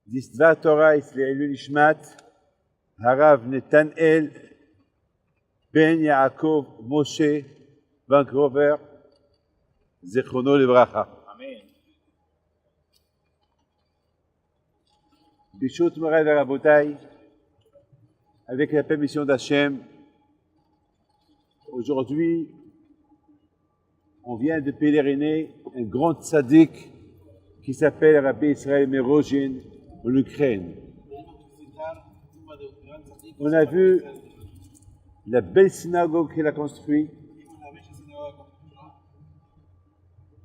Disdvar Torah Israelu Nishmat, Harav Netanel, Ben Yaakov Moshe, Vancouver, Zechrono Livracha. Amen. Bishut Moray Verabotai, avec la permission d'Hachem, aujourd'hui, on vient de pèleriner un grand tzaddik qui s'appelle Rabbi Israël Merojin en Ukraine. On a vu la belle synagogue qu'il a construite,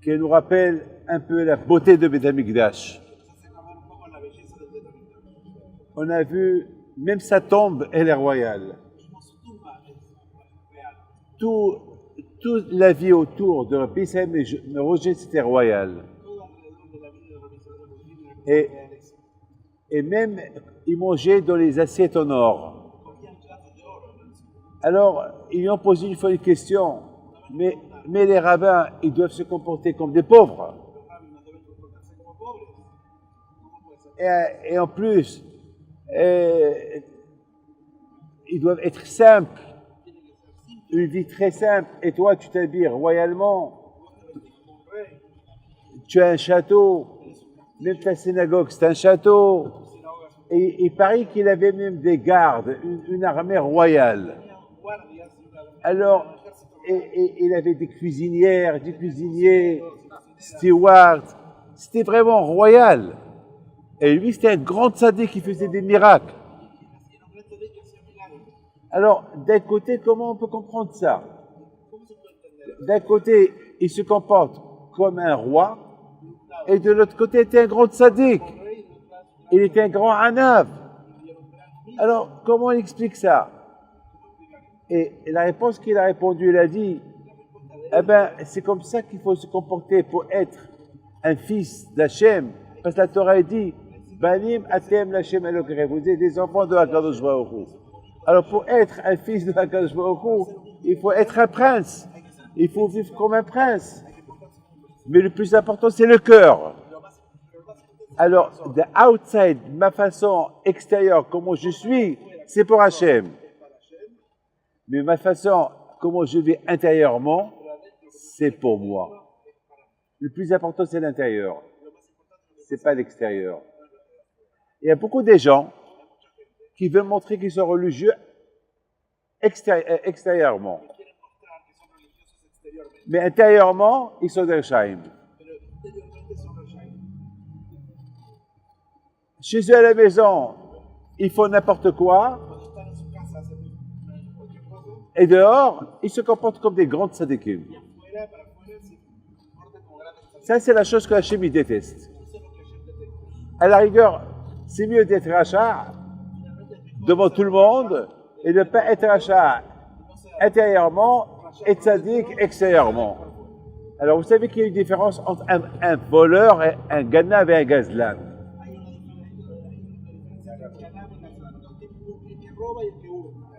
qui nous rappelle un peu la beauté de Beth Amikdash. On a vu, même sa tombe, elle est royale. Toute la vie autour de Rabbi Israël Merojin, c'était royal. Et même, ils mangeaient dans les assiettes en or. Alors, ils lui ont posé une fois une question, mais les rabbins, ils doivent se comporter comme des pauvres. Et en plus, ils doivent être simples, une vie très simple. Et toi, tu t'habilles royalement, tu as un château, même ta synagogue, c'est un château. Et il paraît qu'il avait même des gardes, une armée royale. Alors, il avait des cuisinières, des cuisiniers, stewards. C'était vraiment royal. Et lui, c'était un grand tzaddik qui faisait des miracles. Alors, d'un côté, comment on peut comprendre ça? D'un côté, il se comporte comme un roi, et de l'autre côté, il était un grand tzaddik. Il était un grand anav. Alors, comment il explique ça? Et la réponse qu'il a répondu, il a dit, eh ben, c'est comme ça qu'il faut se comporter pour être un fils d'Hachem. Parce que la Torah dit, Banim atem l'Hachem Elokrei, vous êtes des enfants de HaKadosh Baruch Hu. Alors, pour être un fils de HaKadosh Baruch Hu, il faut être un prince. Il faut vivre comme un prince. Mais le plus important, c'est le cœur. Alors, de outside, ma façon extérieure, comment je suis, c'est pour Hachem. Mais ma façon, comment je vis intérieurement, c'est pour moi. Le plus important, c'est l'intérieur. C'est pas l'extérieur. Il y a beaucoup de gens qui veulent montrer qu'ils sont religieux extérieurement. Mais intérieurement, ils sont des Shaim. Chez eux à la maison, ils font n'importe quoi. Et dehors, ils se comportent comme des grands tzadikim. Ça, c'est la chose que Hachem il déteste. À la rigueur, c'est mieux d'être rachat devant tout le monde et de ne pas être rachat intérieurement et tzadik extérieurement. Alors, vous savez qu'il y a une différence entre un voleur, un ganav et un gazlan.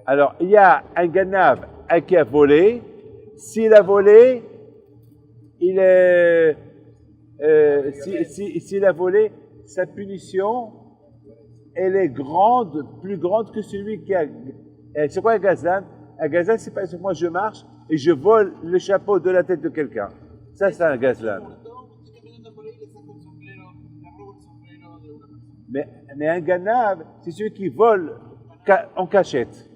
Alors, il y a un ganav qui a volé. S'il a volé, s'il a volé, sa punition, elle est grande, plus grande que celui qui a... C'est quoi un gazlan? Un gazlan, c'est pas moi je marche et je vole le chapeau de la tête de quelqu'un. Ça, c'est un gazlan. Mais un ganav, c'est celui qui vole en cachette.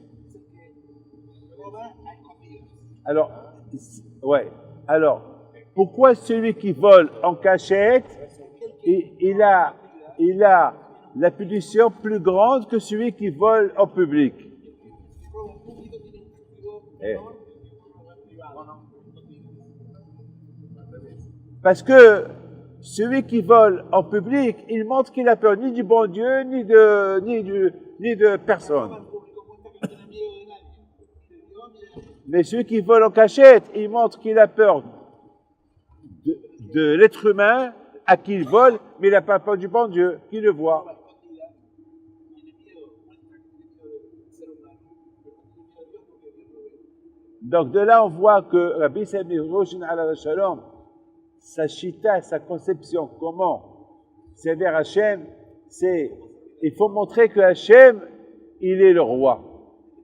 Alors, ouais. Alors, pourquoi celui qui vole en cachette, il a la punition plus grande que celui qui vole en public? Parce que celui qui vole en public, il montre qu'il n'a peur ni du bon Dieu, ni de personne. Mais celui qui vole en cachette, il montre qu'il a peur de l'être humain à qui il vole, mais il n'a pas peur du bon Dieu, qui le voit. Donc de là, on voit que Rabbi Israël Merojin alav shalom, sa chita, sa conception, comment servir Hachem, il faut montrer que Hachem, il est le roi.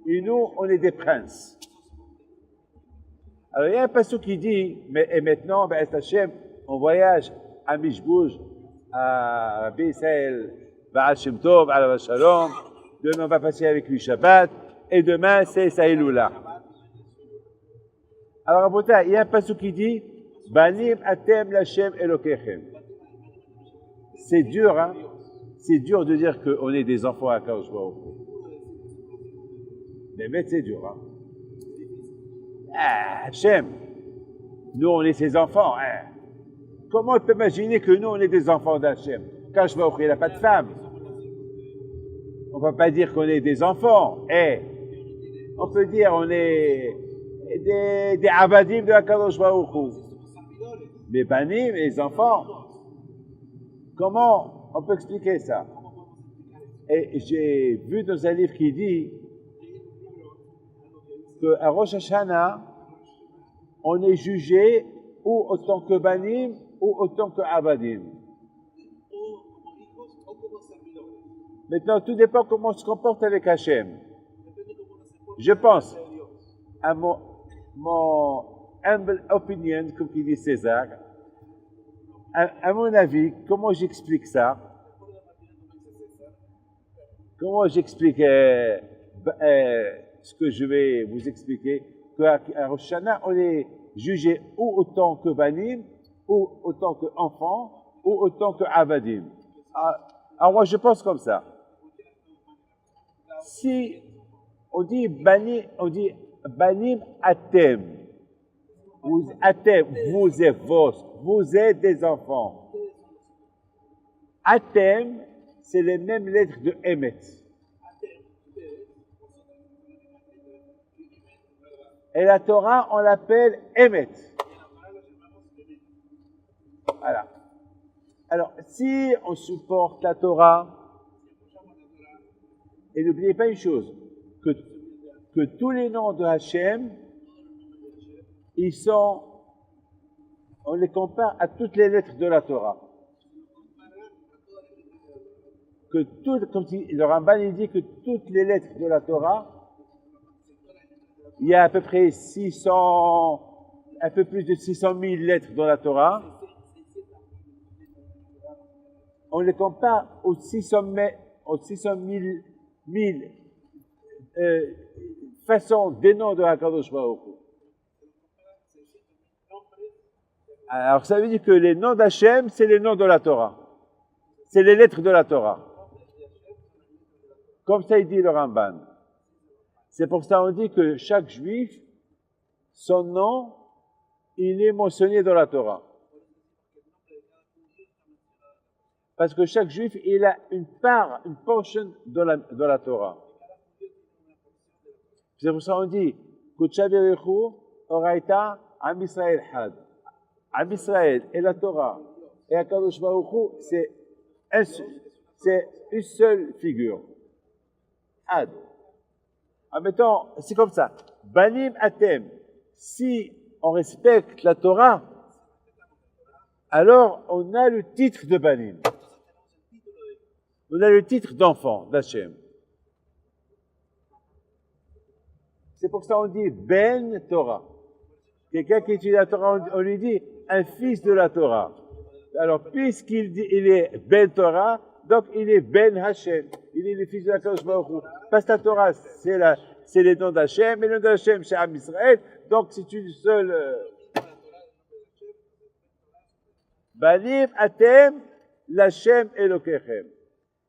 Et nous, on est des princes. Alors, il y a un passage qui dit, et maintenant, ben, Hachem, on voyage à Mishbouj, à Rabbi Israël, Baal Shem Tov, à la Shalom. Demain, on va passer avec lui Shabbat. Et demain, c'est Saïloula. Alors, Rabota, il y a un passage qui dit, Banim atem l'Hachem Elokechem. C'est dur, hein? C'est dur de dire qu'on est des enfants à Kadosh Baruch Hu. Mais c'est dur, hein? Ah, Hachem, nous, on est ses enfants, hein? Comment on peut imaginer que nous, on est des enfants d'Hachem? Kadosh Baruch Hu, il n'a pas de femme. On ne peut pas dire qu'on est des enfants. On peut dire qu'on est des abadim de la Kadosh Baruch Hu. Mais banim, les enfants, comment on peut expliquer ça? Et j'ai vu dans un livre qui dit qu'à Rosh Hashanah, on est jugé ou autant que banim ou autant que abadim. Maintenant, tout dépend comment on se comporte avec Hachem. Je pense, à mon humble opinion, comme il dit César, à mon avis, comment j'explique ça? Comment j'explique ce que je vais vous expliquer? Qu'à Rosh Hashanah, on est jugé ou autant que banim, ou autant qu'enfant, ou autant que avadim. Alors moi, je pense comme ça. Si on dit banim atem, vous êtes des enfants. Atem, c'est les mêmes lettres de Emet. Et la Torah, on l'appelle Emet. Voilà. Alors, si on supporte la Torah, et n'oubliez pas une chose, que tous les noms de Hachem, on les compare à toutes les lettres de la Torah. Comme le Ramban il dit que toutes les lettres de la Torah, il y a à peu près un peu plus de 600 000 lettres dans la Torah. On les compare aux 600 000 façons des noms de HaKadosh Baruch Hu. Alors ça veut dire que les noms d'Hachem, c'est les noms de la Torah. C'est les lettres de la Torah. Comme ça il dit le Ramban. C'est pour ça qu'on dit que chaque juif, son nom, il est mentionné dans la Torah. Parce que chaque juif, il a une portion dans la Torah. C'est pour ça qu'on dit, Kutsha Berichu, Oraita, Am Israël Had. Am Israël et la Torah et HaKadosh Baruch Hu, c'est une seule figure. Had. Admettons, c'est comme ça. Banim Atem. Si on respecte la Torah, alors on a le titre de Banim. On a le titre d'enfant d'Hachem. C'est pour ça qu'on dit Ben Torah. Quelqu'un qui étudie la Torah, on lui dit un fils de la Torah. Alors, puisqu'il dit il est Ben Torah, donc il est Ben Hachem. Il est le fils de la Kadosh Baruch Hu. Parce que la Torah, c'est les noms d'Hachem, et le nom d'Hachem, c'est Am Israël. Donc, c'est une seule. Banim Atem, l'Hachem Elokechem.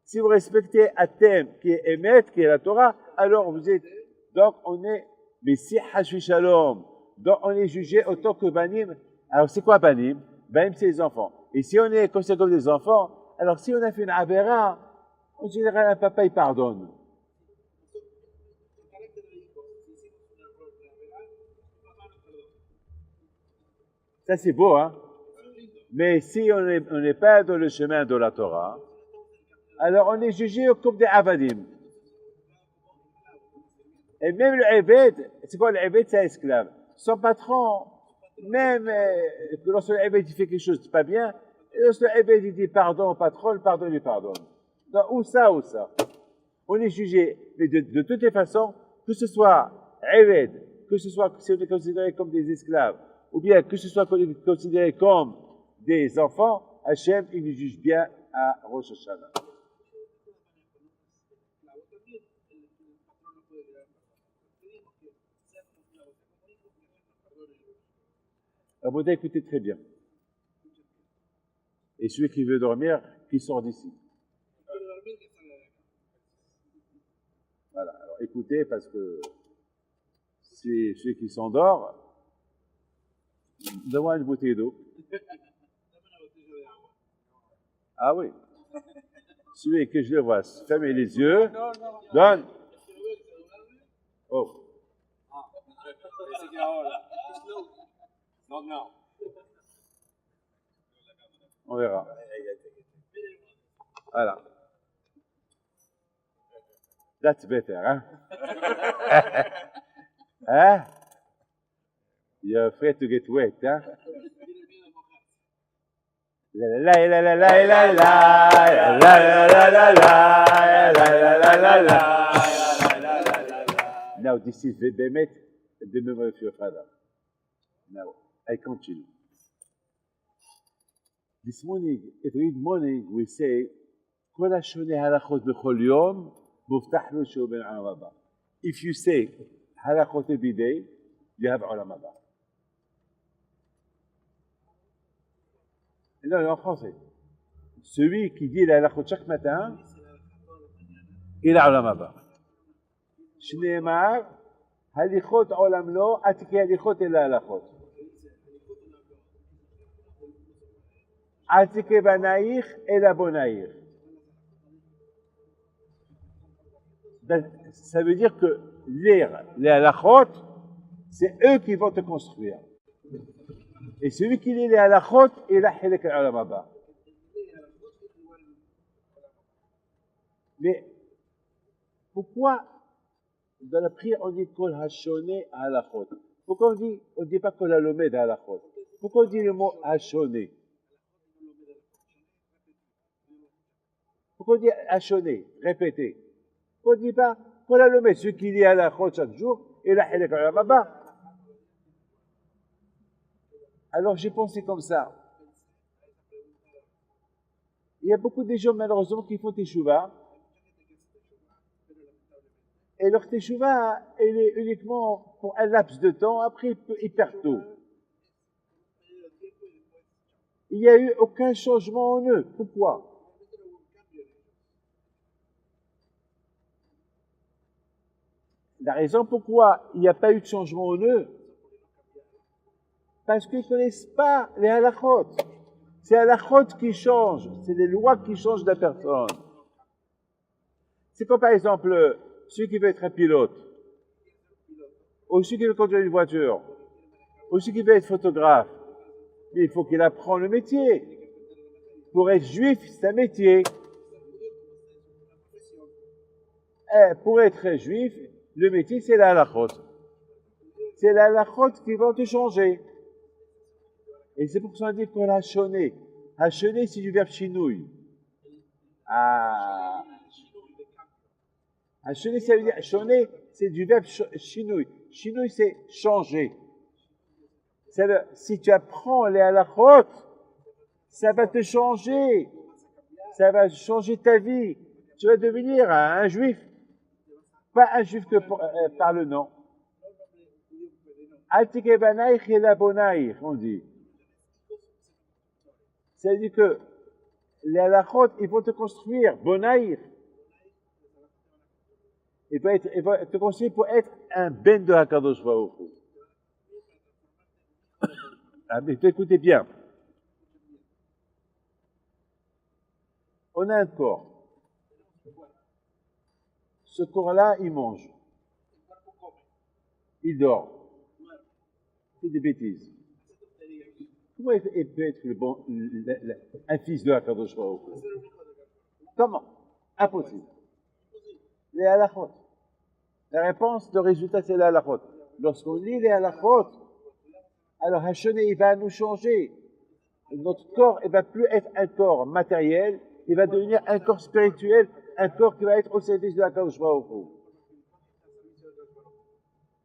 Si vous respectez Atem, qui est Emet, qui est la Torah, alors vous êtes. Donc, on est. Mais si Hashvi Shalom, donc on est jugé autant que Banim. Alors, c'est quoi Banim? Banim, c'est les enfants. Et si on est considéré comme des enfants, alors si on a fait une Avera, en général, un papa, il pardonne. Ça, c'est beau, hein? Mais si on n'est pas dans le chemin de la Torah, alors on est jugé comme des Avadim. Et même le Eved, c'est quoi le Eved? C'est un esclave. Son patron, même lorsque le Eved il fait quelque chose de pas bien, lorsque le Eved il dit pardon au patron, le patron lui pardonne. Non, ou ça, ou ça. On est jugé, mais de toutes les façons, que ce soit Eved, que ce soit si on est considéré comme des esclaves, ou bien que ce soit considéré comme des enfants, Hachem, il nous juge bien à Rosh Hashanah. Rabotai, écoutez très bien. Et celui qui veut dormir, qui sort d'ici. Voilà, alors écoutez, parce que c'est celui qui s'endort, donne-moi une bouteille d'eau. Ah oui. Celui que je le vois, fermez les yeux, donne. Oh. On verra. Voilà. That's better, hein? Hein? You're afraid to get wet, hein? La la la la la la la la la la la la la. Now this is the Bemet, the memory of your father. Now I continue. This morning, every morning we say, כל השונה הלכות בכל יום, מובטח לו שהוא בן עולם הבא. If you say הלכות every day, you have עולם הבא. Non, en français. Celui qui dit la halachot chaque matin, il a עולם הבא. שנאמר, הליכות עולם לא, עתיקי הליכות אלא הלכות. עתיקי בנייך אלא בונייך. Ça veut dire que les halachot, c'est eux qui vont te construire. Et celui qui lit les halachot, il a hilek al-alam haba. Mais pourquoi dans la prière on dit kol hashone halachot? Pourquoi on dit pas kol halomed halachot? Pourquoi on dit le mot hashone? Pourquoi on dit hashone, répéter? Pourquoi on ne dit pas kol halomed, celui qui lit halachot chaque jour, il a hilek al-alam haba? Alors j'ai pensé comme ça. Il y a beaucoup de gens malheureusement qui font teshuva. Et leur teshuva, elle est uniquement pour un laps de temps, après ils perdent tout. Il n'y a eu aucun changement en eux. Pourquoi? La raison pourquoi il n'y a pas eu de changement en eux, parce qu'ils ne connaissent pas les halachot. C'est halachot qui changent, c'est les lois qui changent de la personne. C'est comme par exemple, celui qui veut être un pilote, ou celui qui veut conduire une voiture, ou celui qui veut être photographe. Il faut qu'il apprenne le métier. Pour être juif, c'est un métier. Et pour être juif, le métier, c'est la halachot. C'est la halachot qui va te changer. Et c'est pour ça qu'on dit qu'on a hachoné. Hachoné, c'est du verbe chinouille. Ah. Hachoné, ça veut dire, hachoné, c'est du verbe chinouille. Chinouille, c'est changer. Ça veut, si tu apprends les halachot, ça va te changer. Ça va changer ta vie. Tu vas devenir un juif. Pas un juif que par le nom. Altike banaïch et la bonaïch, on dit. C'est-à-dire que les halachot, ils vont te construire, bonaïr. Ils vont te construire pour être un ben de Hakadosh Baruch Hu. Ah, mais écoutez bien. On a un corps. Ce corps-là, il mange. Il dort. C'est des bêtises. Comment il peut être un fils de Hakadosh Baruch Hu? Comment? Impossible. Les halachot. La réponse, le résultat, c'est les halachot. Lorsqu'on lit les halachot, alors Hachoné, il va nous changer. Notre corps, il ne va plus être un corps matériel, il va devenir un corps spirituel, un corps qui va être au service de la Kadosh Baruch Hu.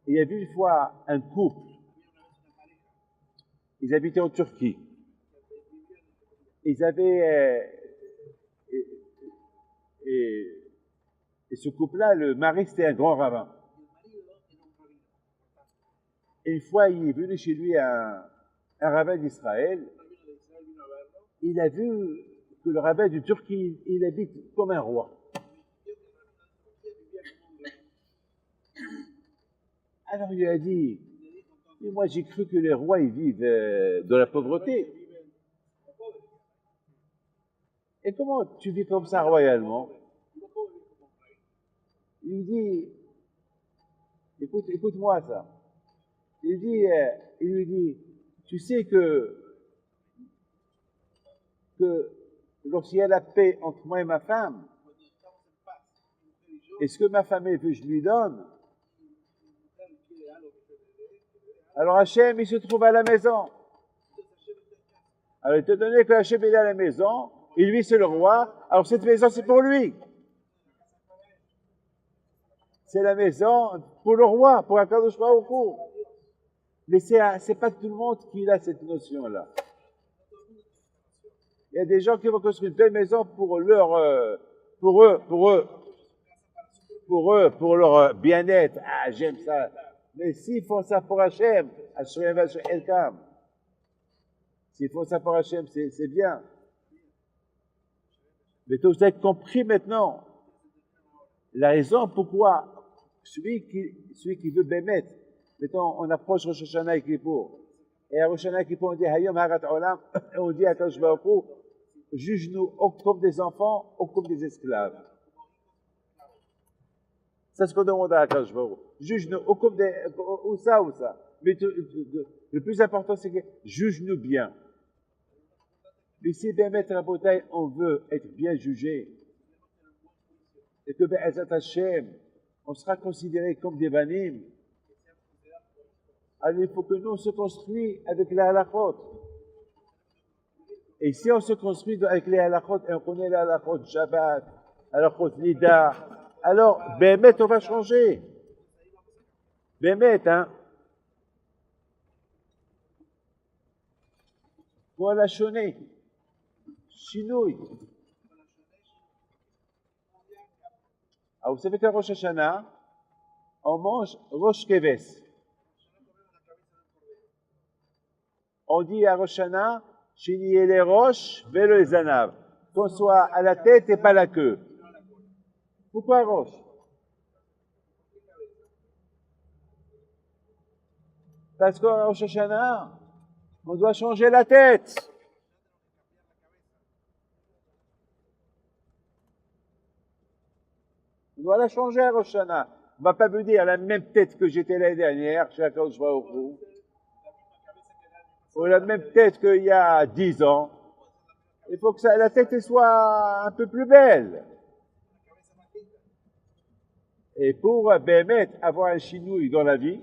Il y a vu une fois un couple, ils habitaient en Turquie. Ils avaient... et ce couple-là, le mari, c'était un grand rabbin. Et une fois, il est venu chez lui un rabbin d'Israël. Il a vu que le rabbin de Turquie, il habite comme un roi. Alors il lui a dit, mais moi j'ai cru que les rois ils vivent dans la pauvreté. Et comment tu vis comme ça royalement? Il lui dit, écoute-moi ça. Il lui dit, tu sais que lorsqu'il y a la paix entre moi et ma femme, et ce que ma femme veut, je lui donne. Alors Hachem, il se trouve à la maison. Alors étant donné que Hachem est à la maison, et lui c'est le roi, alors cette maison c'est pour lui. C'est la maison pour le roi, pour Akadosh Baruch Hu. Mais c'est pas tout le monde qui a cette notion-là. Il y a des gens qui vont construire une belle maison pour leur, pour leur bien-être. Ah, j'aime ça. Mais s'ils font ça pour Hachem, Hachem va sur Elkam. S'ils font ça pour Hachem, c'est bien. Mais tout ça est compris maintenant. La raison pourquoi celui qui veut Bémet, mettons, on approche Rosh Hashanah et Kippour. Et à Rosh Hashanah et Kippour, on dit Hayom Harat Olam, et on dit à Kadosh Baruch Hu, juge-nous ou comme des enfants ou comme des esclaves. C'est ce qu'on demande à Kadosh Baruch Hu. Juge-nous ou comme des, ou ça. Mais le plus important, c'est que juge-nous bien. Mais si Bémet Rabotai, on veut être bien jugé, et que Be'ezat Hashem, on sera considéré comme des banim. Alors il faut que nous on se construise avec les halachot. Et si on se construit avec les halachot et on connaît les halachot Shabbat, halachot Nida, alors Bémet on va changer. Bémet, hein. Voilà choné. Chinouille. Alors, vous savez qu'à Rosh Hashanah, on mange Rosh Keves. On dit à Rosh Hashanah, Shini les roches, velo les zanav. Qu'on soit à la tête et pas la queue. Pourquoi roche? Parce qu'à Rosh Hashanah, on doit changer la tête. On doit la changer à Rosh Hashanah. On ne va pas me dire la même tête que j'étais l'année dernière, chez Akadosh Baruch Hu, ou la même tête qu'il y a 10 ans. Il faut que la tête soit un peu plus belle. Et pour Bémet avoir un chinouille dans la vie,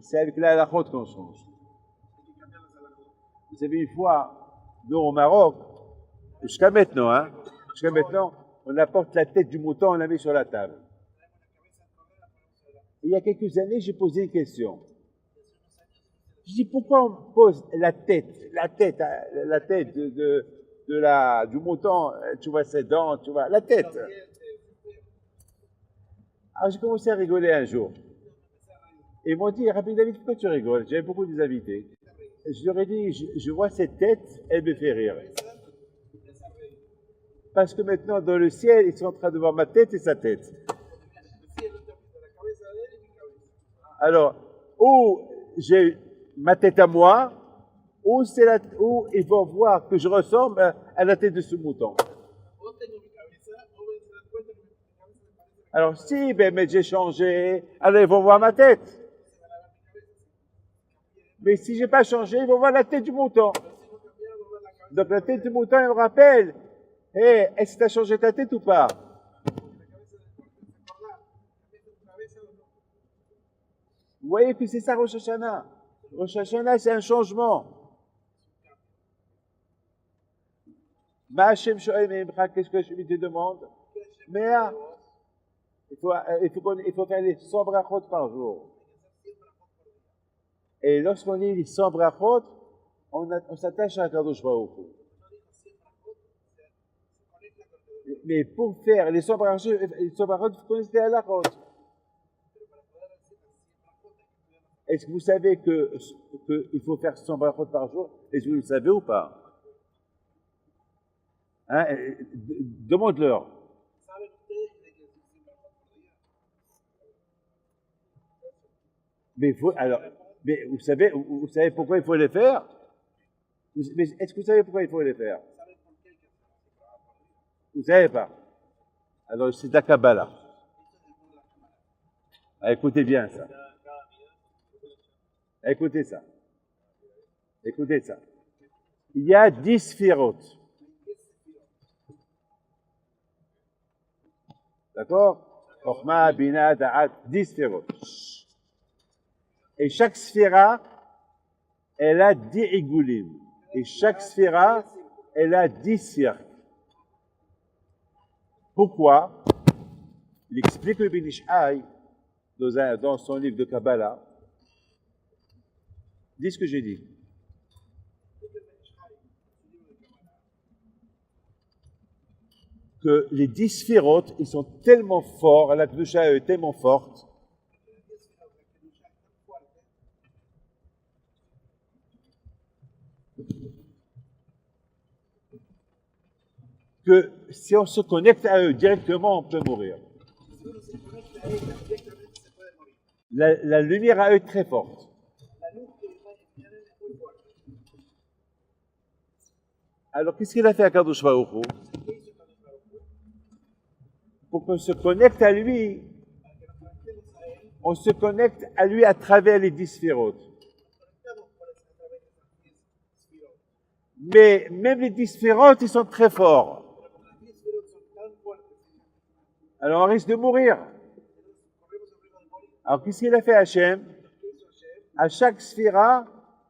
c'est avec la halachot qu'on change. Vous savez, une fois, nous au Maroc, jusqu'à maintenant, on apporte la tête du mouton, on la met sur la table. Il y a quelques années, j'ai posé une question. Je dis, pourquoi on pose la tête du mouton, tu vois ses dents, tu vois, la tête. Alors j'ai commencé à rigoler un jour. Et ils m'ont dit, Rabbi David, pourquoi tu rigoles? J'avais beaucoup des invités. Et je leur ai dit, je vois cette tête, elle me fait rire. Parce que maintenant, dans le ciel, ils sont en train de voir ma tête et sa tête. Alors, ou j'ai ma tête à moi, ou ils vont voir que je ressemble à la tête de ce mouton. Alors, si mais j'ai changé, alors ils vont voir ma tête. Mais si j'ai pas changé, ils vont voir la tête du mouton. Donc la tête du mouton, il me rappelle, hey, est-ce que tu as changé ta tête ou pas? Vous voyez que c'est ça Rosh Hashanah. Rosh Hashanah, c'est un changement. Ma Hachem Shoel Meimcha, qu'est-ce que Hachem te demande? Mais il faut faire les 100 brachot par jour. Et lorsqu'on lit les 100 brachot, on s'attache à Kadosh Baruch Hu. Mais pour faire les 100 brachot, vous connaissez la halachot. Est-ce que vous savez qu'il faut faire 100 brachot par jour? Est-ce que vous le savez ou pas? Hein? Demande-leur. Mais vous savez pourquoi il faut les faire? Mais est-ce que vous savez pourquoi il faut les faire? Vous ne savez pas. Alors c'est de la Kabbalah. Écoutez bien ça. Écoutez ça. Écoutez ça. Il y a 10 sphirotes. D'accord? Chokhmah, Bina, Da'at, 10 sphirotes. Et chaque sphira, elle a 10 igoulim. Et chaque sphira, elle a 10 cercles. Pourquoi? Il explique le Ben Ish Hai dans son livre de Kabbalah. Dis ce que j'ai dit. Que les 10 sphirotes, ils sont tellement forts, la Kedusha est tellement forte, que si on se connecte à eux directement, on peut mourir. La lumière à eux est très forte. Alors, qu'est-ce qu'il a fait à Kadosh Baruch Hu? Pour qu'on se connecte à lui, on se connecte à lui à travers les 10 sphirotes. Mais même les 10 sphirotes, ils sont très forts. Alors on risque de mourir. Alors qu'est-ce qu'il a fait Hachem? À chaque sphira,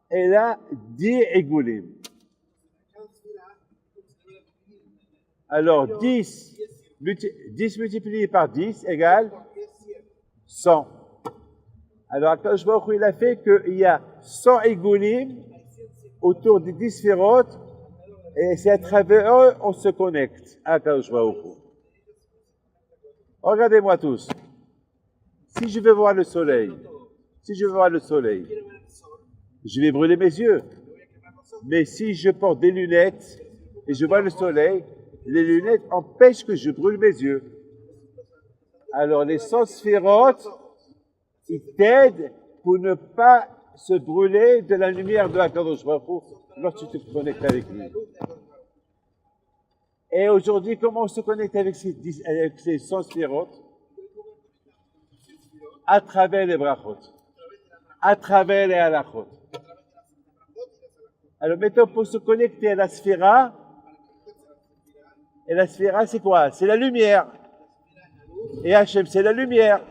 elle a 10 égoulim. Alors 10 multiplié par 10 égale 100. Alors Akadosh Baruch Hu, il a fait qu'il y a 100 égoulim autour des 10 sphirotes, et c'est à travers eux on se connecte à Akadosh Baruch Hu. Regardez-moi tous. Si je veux voir le soleil, je vais brûler mes yeux. Mais si je porte des lunettes et je vois le soleil, les lunettes empêchent que je brûle mes yeux. Alors les 100 sphirotes, ils t'aident pour ne pas se brûler de la lumière de Akadosh Baruch Hu lorsque tu te connectes avec lui. Et aujourd'hui, comment on se connecte avec ces 100 sphirotes? À travers les brachot, à travers les halachot. Alors maintenant, pour se connecter à la sphira, et la sphira c'est quoi? C'est la lumière. Et Hachem, c'est la lumière.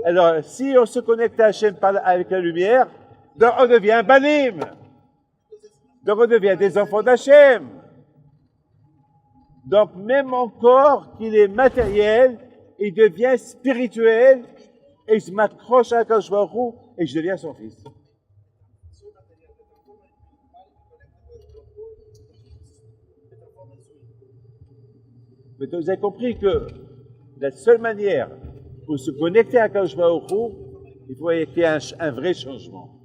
Alors, si on se connecte à Hachem avec la lumière, donc on devient banim. Donc on devient des enfants d'Hachem. Donc même encore qu'il est matériel, il devient spirituel et je m'accroche à Akadosh Baruch Hu et je deviens son fils. Maintenant vous avez compris que la seule manière pour se connecter à Akadosh Baruch Hu, il faut qu'il y ait un vrai changement.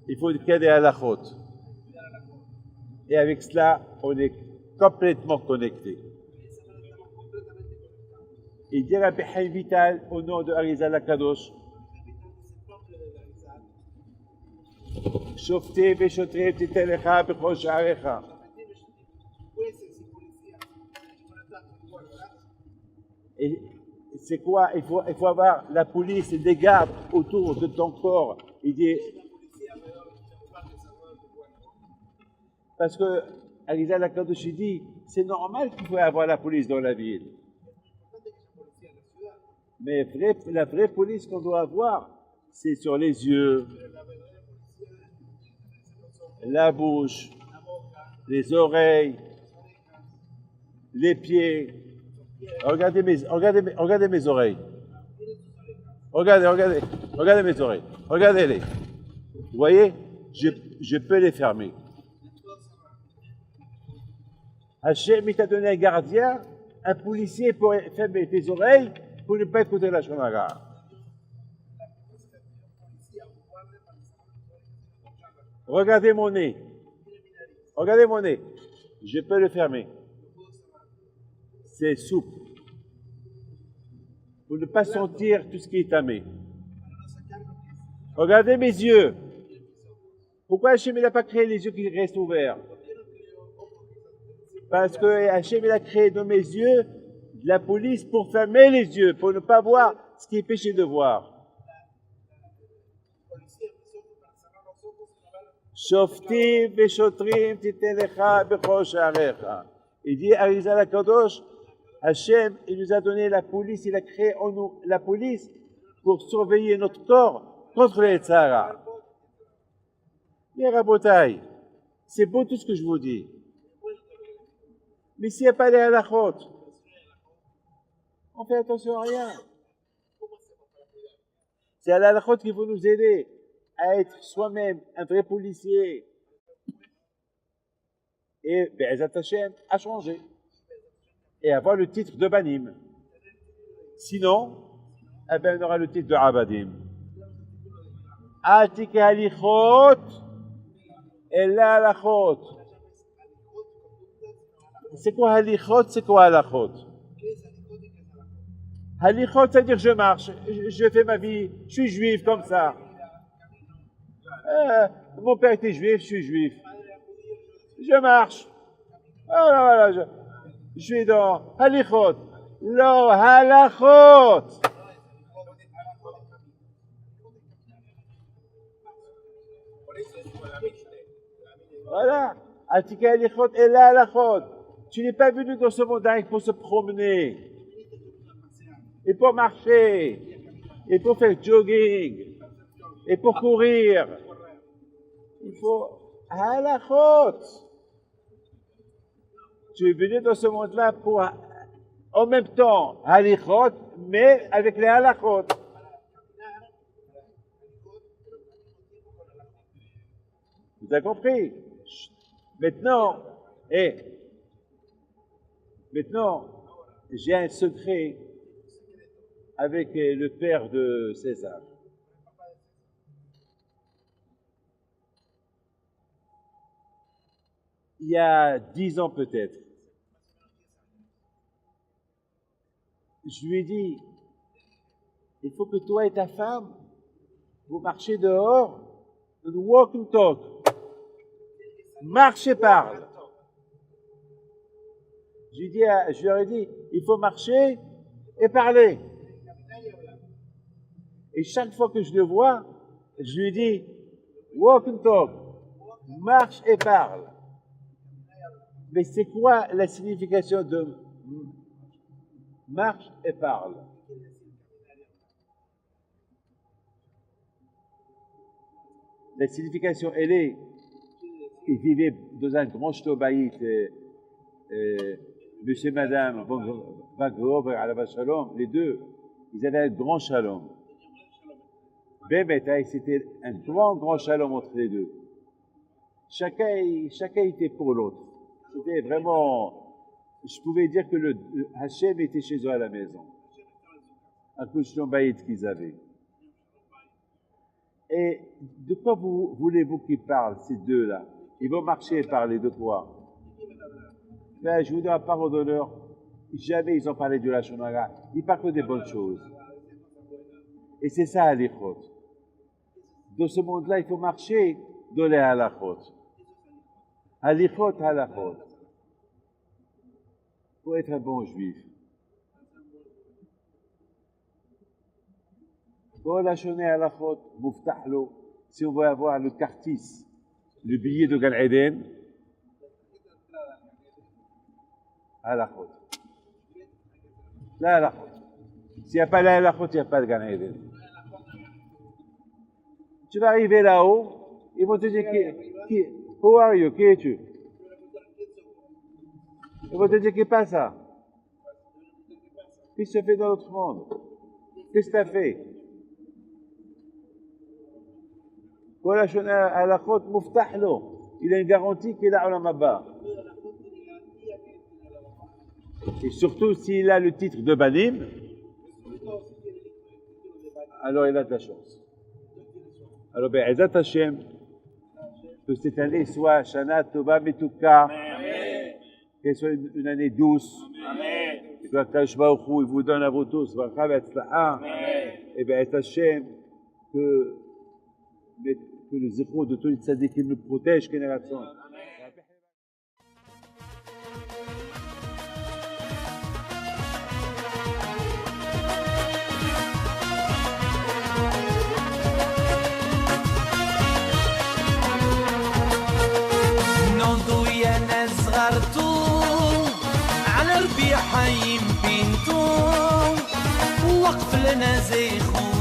Il faut qu'il y ait des halachot. Et avec cela, on est complètement connecté. Il dit Rabbi Chaim Vital au nom de Arizal Akadosh, Shoftim v'shotrim titen lecha b'chol sha'arecha. Et c'est quoi? Il faut avoir la police et des gardes autour de ton corps. Il dit, parce que Arizal Akadosh dit, c'est normal qu'il faut avoir la police dans la ville. Mais la vraie police qu'on doit avoir, c'est sur les yeux, la bouche, les oreilles, les pieds. Regardez mes oreilles. Regardez mes oreilles. Regardez-les. Vous voyez, je peux les fermer. Hachem, il t'a donné un gardien, un policier pour fermer tes oreilles pour ne pas écouter la shonara. Regardez mon nez. Regardez mon nez. Je peux le fermer. C'est souple. Pour ne pas sentir tout ce qui est tamé. Regardez mes yeux. Pourquoi Hachem n'a pas créé les yeux qui restent ouverts? Parce que Hachem a créé dans mes yeux de la police pour fermer les yeux, pour ne pas voir ce qui est péché de voir. Shoftim veshotrim titelecha bechol sha'arecha. Il dit Arizal HaKadosh, Hachem, il nous a donné la police, il a créé en nous la police pour surveiller notre corps contre les Tzara. Mais Rabotai, c'est beau tout ce que je vous dis. Mais s'il n'y a pas les halachot, on fait attention à rien. C'est à l'halachot qui vont nous aider à être soi-même un vrai policier. Et Be'ezat Hashem a changé. Et avoir le titre de Banim. Sinon, eh ben, on aura le titre de Abadim. Atike halichot, et la halachot. C'est quoi halichot? C'est quoi halachot? Halichot, c'est-à-dire je marche, je fais ma vie, je suis juif comme ça. Mon père était juif, je suis juif. Je marche. Voilà, je suis dans halichot. Lo halachot. Voilà. Atika halichot et la halachot. Tu n'es pas venu dans ce monde pour se promener, et pour marcher, et pour faire jogging, et pour courir. Il faut halachot. Tu es venu dans ce monde-là pour, en même temps, halichot, mais avec les halachot. Vous avez compris? Maintenant, Maintenant, j'ai un secret avec le père de César. Il y a 10 ans peut-être, je lui ai dit, il faut que toi et ta femme, vous marchez dehors, walk and talk, marche et parle. Je leur ai dit, il faut marcher et parler. Et chaque fois que je le vois, je lui dis, walk and talk, marche et parle. Mais c'est quoi la signification de marche et parle? La signification, elle est, ils vivaient dans un grand ch'tobaït, monsieur et madame, les deux, ils avaient un grand shalom. C'était un grand shalom entre les deux. Chacun était pour l'autre. C'était vraiment, je pouvais dire que le Hachem était chez eux à la maison. Un peu de qu'ils avaient. Et de quoi voulez-vous qu'ils parlent, ces deux-là? Ils vont marcher et parler de quoi? Ben, je vous donne la parole d'honneur. Jamais ils ont parlé de la shonara. Ils parlent que des bonnes choses. Et c'est ça, halichot. Dans ce monde-là, il faut marcher dans les halachot. Halichot, halachot. Pour être un bon juif. Pour la shonara halachot, muftahlo, si on veut avoir le kartis, le billet de Gan Eden, halachot. La halachot. S'il n'y a pas la halachot, il n'y a pas de Gan Eden. Tu vas arriver là-haut, ils vont te dire, who are you? Qui es-tu? Et vous te dites qu'il pas ça. Qu'est-ce que se fait dans notre monde? Qu'est-ce que tu as fait? Il a une garantie qu'il a Olam Haba. Et surtout, s'il a le titre de Banim, alors il a de la chance. Alors, Be'ezat Hashem, que cette année soit Shana Tova Metuka, qu'elle soit une année douce, que Akash Baruch Hu, il vous donne à vous tous, et Be'ezat Hashem, que le zéro de tous les tzadikim nous protège, génération. على ربيع حيم بنتو وقف لنا زي خو